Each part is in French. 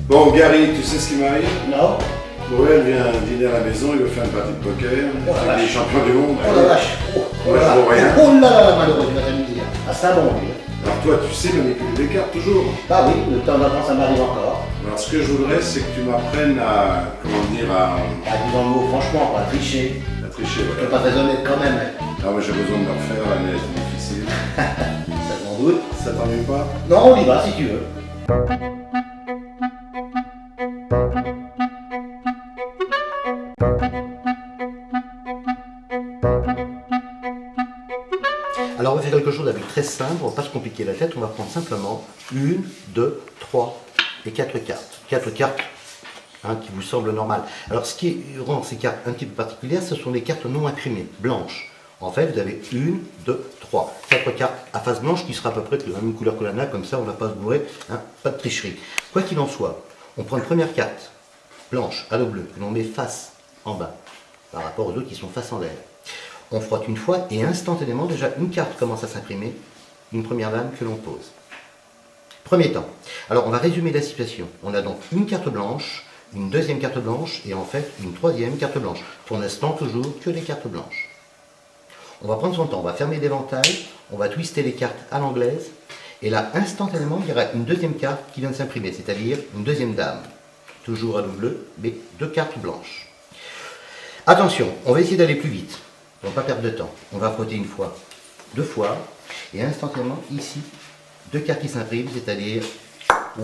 Bon, Gary, tu sais ce qui m'arrive? Non. Noël vient dîner à la maison, il veut faire une partie de poker. Oh la Il est vache. champion du monde. Oh la vache. Moi, je vois rien. Oh là là, malheureux, tu vas t'amuser. Ah, c'est un bon, lui. Alors toi, tu sais manipuler les cartes toujours. Bah oui, de temps en temps, ça m'arrive encore. Alors ce que je voudrais, c'est que tu m'apprennes à, comment dire, à Ah, disons le mot, franchement, pas tricher. tricher. Tu Voilà. pas très honnête quand même. Ah, moi j'ai besoin de me refaire, l'année est difficile. Ça, je m'en doute. Ça t'ennuie pas? Non, on y va si tu veux. Alors on va faire quelque chose avec très simple, on va pas se compliquer la tête, on va prendre simplement 1, 2, 3 et 4 cartes. 4 cartes hein, qui vous semblent normales. Alors ce qui rend ces cartes un petit peu particulières, ce sont les cartes non imprimées, blanches. En fait, vous avez 1, 2, 3, 4 cartes à face blanche qui sera à peu près de la même couleur que la nappe, comme ça on ne va pas se bourrer, hein, pas de tricherie. Quoi qu'il en soit, on prend une première carte blanche à l'eau bleue, que l'on met face en bas, par rapport aux autres qui sont face en l'air. On frotte une fois et instantanément, déjà une carte commence à s'imprimer, une première dame que l'on pose. Premier temps. Alors on va résumer la situation. On a donc une carte blanche, une deuxième carte blanche et en fait une troisième carte blanche. Pour l'instant toujours que les cartes blanches. On va prendre son temps, on va fermer l'éventail, on va twister les cartes à l'anglaise et là instantanément il y aura une deuxième carte qui vient de s'imprimer, c'est-à-dire une deuxième dame. Toujours à l'eau bleue, mais 2 cartes blanches. Attention, on va essayer d'aller plus vite. On ne va pas perdre de temps. On va frotter une fois, 2 fois, et instantanément, ici, 2 cartes qui s'impriment, c'est-à-dire,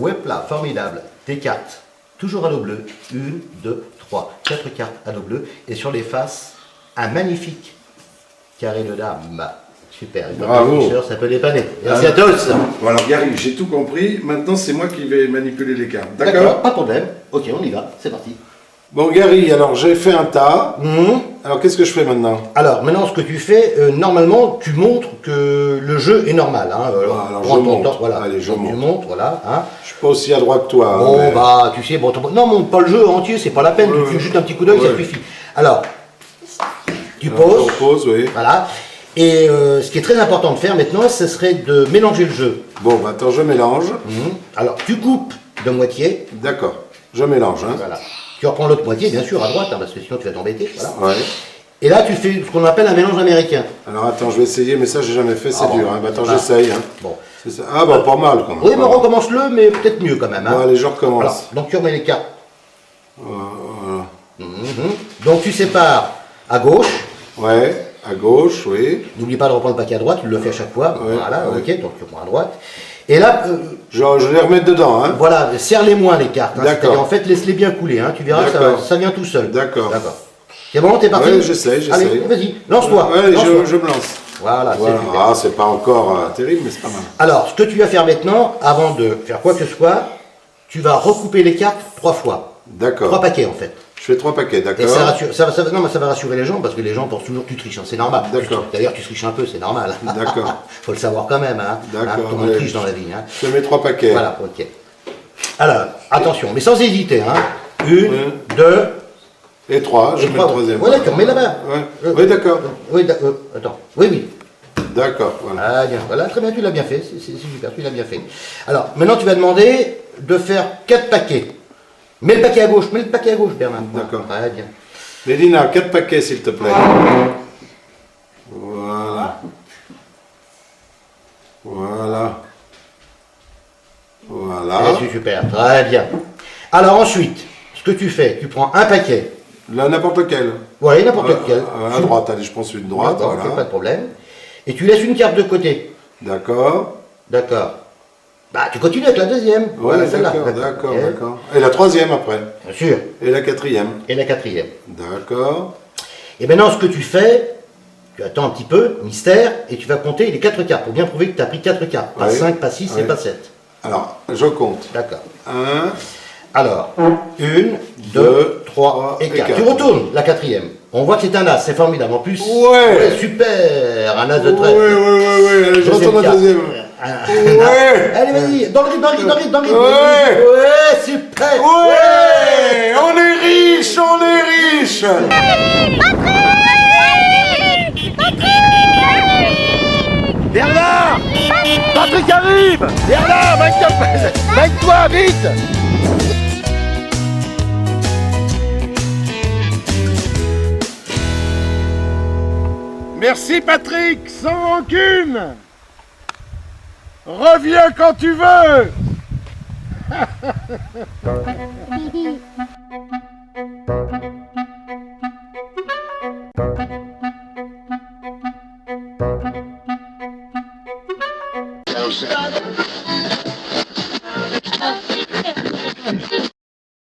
hop là, formidable, des cartes, toujours à l'eau bleue, 1, 2, 3, 4 cartes à l'eau bleue, et sur les faces, un magnifique carré de dame. Super, Bravo. Ça peut dépanner. Merci à tous. Bon alors Gary, j'ai tout compris, maintenant c'est moi qui vais manipuler les cartes, d'accord? Pas de problème. Ok, on y va, c'est parti. Bon Gary, alors j'ai fait un tas, alors qu'est-ce que je fais maintenant? Alors maintenant ce que tu fais, normalement tu montres que le jeu est normal. Hein, alors prends je ton monte. temps, voilà. Allez, je Tu monte. montes, voilà. Hein. Je suis pas aussi adroit que toi. Bon mais- bah tu sais, bon, non monte pas le jeu entier, c'est pas la peine, Ouais, tu ouais. jettes un petit coup d'œil, ça Ouais. suffit. Alors, tu On poses, pose, oui. voilà. Et ce qui est très important de faire maintenant, ce serait de mélanger le jeu. Bon, bah, attends, je mélange. Alors tu coupes de moitié, D'accord, je mélange, hein. voilà. Tu reprends l'autre moitié, bien sûr, à droite, hein, parce que sinon tu vas t'embêter. Voilà. Ouais. Et là tu fais ce qu'on appelle un mélange américain. Alors attends, je vais essayer, mais ça j'ai jamais fait, c'est Ah bon. dur, hein. Bah, attends, Ah. j'essaye, hein. Bon. C'est ça. Ah bah pas mal quand même. Oui, mais recommence-le, mais peut-être mieux quand même. Hein. Bon, allez, je recommence. Voilà. Donc tu remets les cartes. Voilà. Donc tu sépares à gauche. Ouais, à gauche, oui. N'oublie pas de reprendre le paquet à droite, tu le fais à chaque fois. Ouais, Voilà, ouais. ok, donc tu prends à droite. Et là, Je les remets dedans, hein. voilà, serre-les moins les cartes. Hein. D'accord. C'est-à-dire, en fait, laisse-les bien couler. Hein. Tu verras, D'accord. ça vient tout seul. D'accord. C'est bon, t'es parti? Ouais, j'essaye. Allez, vas-y, lance-toi. Allez, lance-toi. je me lance. Voilà, Voilà. c'est super. Ah, c'est pas encore terrible, mais c'est pas mal. Alors, ce que tu vas faire maintenant, avant de faire quoi que ce soit, tu vas recouper les cartes 3 fois. 3 D'accord. paquets en fait. Je fais 3 paquets, Et d'accord. ça, non, mais ça va rassurer les gens parce que les gens pensent toujours que tu triches, hein, c'est normal. D'accord. D'ailleurs, tu triches un peu, c'est normal. D'accord. Faut le savoir quand même. Hein. D'accord, Tout le monde ouais. triche dans la vie. Hein. Je mets 3 paquets. Voilà, ok. Alors, attention, mais sans hésiter. Hein. 1, Ouais. 2, Et 3, je mets le 3e. Oui, d'accord, mets là-bas. Ouais. Oui, d'accord. Oui, attends. Oui, oui. D'accord, voilà. Ah, bien. Voilà, très bien, tu l'as bien fait. C'est super, tu l'as bien fait. Alors, maintenant, tu vas demander de faire 4 paquets. Mets le paquet à gauche, Bernard. D'accord. Très bien. Mélina, 4 paquets, s'il te plaît. Voilà. Voilà. Voilà. C'est super, très bien. Alors ensuite, ce que tu fais, tu prends un paquet. Là, n'importe lequel. Oui, n'importe lequel. À droite, allez, je prends celui de droite. D'accord, Voilà. pas de problème. Et tu laisses une carte de côté. D'accord. D'accord. Bah, tu continues avec la deuxième. Ouais, Voilà, celle-là. d'accord. Ok. Et la 3e après. Bien sûr. Et la 4e. Et la 4e. D'accord. Et maintenant, ce que tu fais, tu attends un petit peu, mystère, et tu vas compter les 4 cartes pour bien prouver que tu as pris 4 cartes. Pas Ouais. 5, pas 6 et Ouais. pas 7. Alors, je compte. D'accord. 1, Alors, 1, 2, Deux, 3 et 4. Tu quatre. retournes la 4e. On voit que c'est un as, c'est formidable. En plus, Ouais. super, un as de oui, trèfle. oui, allez, je retourne la carte. 2e. Ouais. Allez, vas-y, dans le rythme. Ouais. Ouais, super. Ouais, on est riche. Bernard, Patrick arrive. Bernard, mec-toi, vite. Merci Patrick, sans rancune. Reviens quand tu veux.